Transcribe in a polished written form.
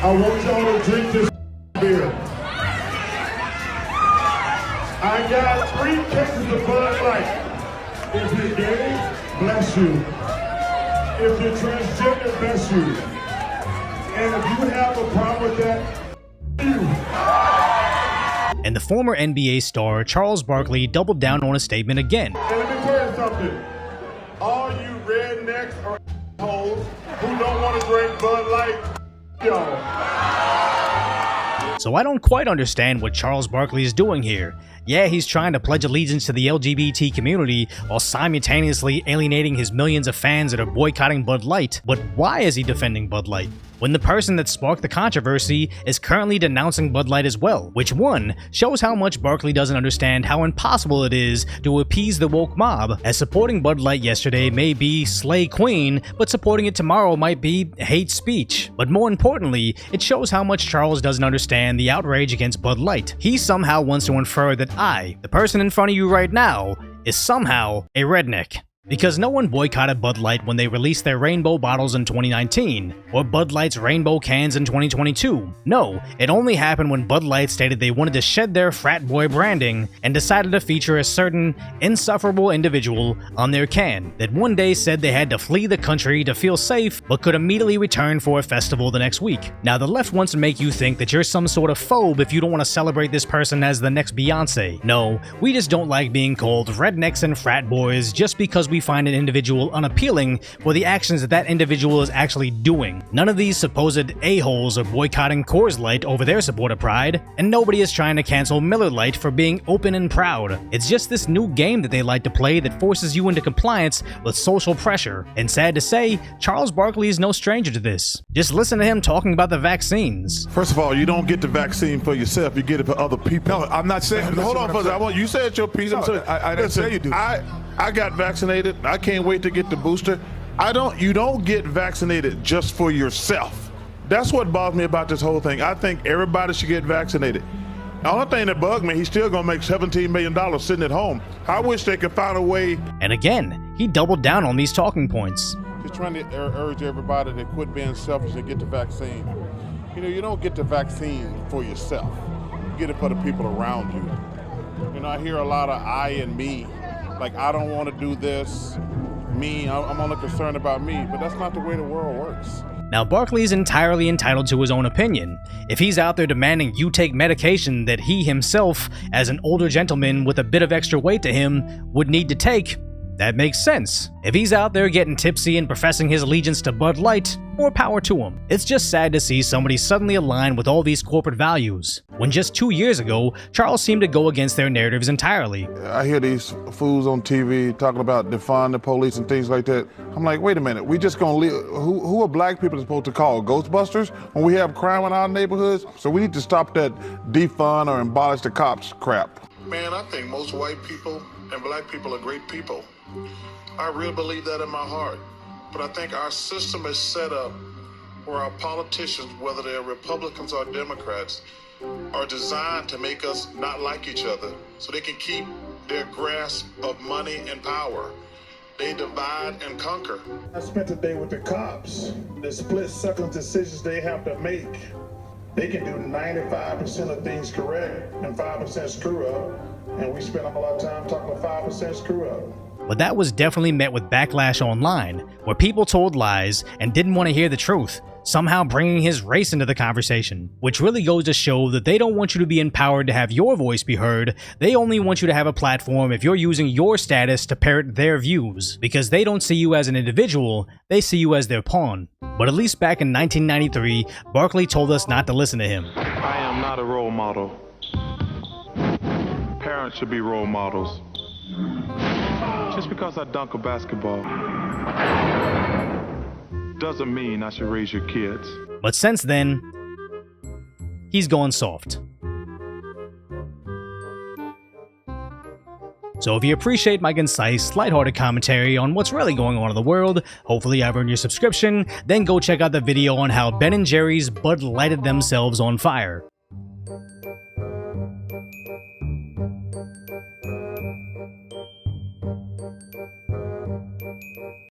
I want y'all to drink this beer. I got 3 cases of Budlight. If you're gay, bless you. If you're transgender, bless you. And if you have a problem with that, you. And the former NBA star Charles Barkley doubled down on his statement again. And let me tell you something. All you rednecks or hoes who don't want to drink Bud Light, y'all. So I don't quite understand what Charles Barkley is doing here. Yeah, he's trying to pledge allegiance to the LGBT community while simultaneously alienating his millions of fans that are boycotting Bud Light. But why is he defending Bud Light when the person that sparked the controversy is currently denouncing Bud Light as well? Which one shows how much Barkley doesn't understand how impossible it is to appease the woke mob, as supporting Bud Light yesterday may be slay queen, but supporting it tomorrow might be hate speech. But more importantly, it shows how much Charles doesn't understand the outrage against Bud Light. He somehow wants to infer that I, the person in front of you right now, is somehow a redneck. Because no one boycotted Bud Light when they released their rainbow bottles in 2019, or Bud Light's rainbow cans in 2022. No, it only happened when Bud Light stated they wanted to shed their frat boy branding and decided to feature a certain insufferable individual on their can that one day said they had to flee the country to feel safe but could immediately return for a festival the next week. Now the left wants to make you think that you're some sort of phobe if you don't want to celebrate this person as the next Beyonce. No, we just don't like being called rednecks and frat boys just because we find an individual unappealing for the actions that that individual is actually doing. None of these supposed a-holes are boycotting Coors Light over their support of Pride, and nobody is trying to cancel Miller Lite for being open and proud. It's just this new game that they like to play that forces you into compliance with social pressure. And sad to say, Charles Barkley is no stranger to this. Just listen to him talking about the vaccines. First of all, you don't get the vaccine for yourself, you get it for other people. No, I'm not saying. Hold on, first. You said your piece. No, I didn't say you do. I got vaccinated. I can't wait to get the booster. You don't get vaccinated just for yourself. That's what bothers me about this whole thing. I think everybody should get vaccinated. The only thing that bugs me, he's still gonna make $17 million sitting at home. I wish they could find a way. And again, he doubled down on these talking points. Just trying to urge everybody to quit being selfish and get the vaccine. You know, you don't get the vaccine for yourself. You get it for the people around you. You know, I hear a lot of I and me. Like, I don't want to do this, me, I'm only concerned about me, but that's not the way the world works. Now, Barkley is entirely entitled to his own opinion. If he's out there demanding you take medication that he himself, as an older gentleman with a bit of extra weight to him, would need to take, that makes sense. If he's out there getting tipsy and professing his allegiance to Bud Light, more power to him. It's just sad to see somebody suddenly align with all these corporate values, when just 2 years ago, Charles seemed to go against their narratives entirely. I hear these fools on TV talking about defund the police and things like that. I'm like, wait a minute, we just gonna leave, who are black people supposed to call? Ghostbusters when we have crime in our neighborhoods? So we need to stop that defund or abolish the cops crap. Man, I think most white people and black people are great people. I really believe that in my heart. But I think our system is set up where our politicians, whether they're Republicans or Democrats, are designed to make us not like each other so they can keep their grasp of money and power. They divide and conquer. I spent the day with the cops. The split-second decisions they have to make. They can do 95% of things correct and 5% screw up. And we spend a lot of time talking about 5% screw up. But that was definitely met with backlash online, where people told lies and didn't want to hear the truth, somehow bringing his race into the conversation, which really goes to show that they don't want you to be empowered to have your voice be heard. They only want you to have a platform if you're using your status to parrot their views, because they don't see you as an individual, they see you as their pawn. But at least back in 1993, Barkley told us not to listen to him. I am not a role model. Parents should be role models. Just because I dunk a basketball doesn't mean I should raise your kids. But since then, he's gone soft. So if you appreciate my concise, lighthearted commentary on what's really going on in the world, hopefully I've earned your subscription, then go check out the video on how Ben & Jerry's Bud lighted themselves on fire.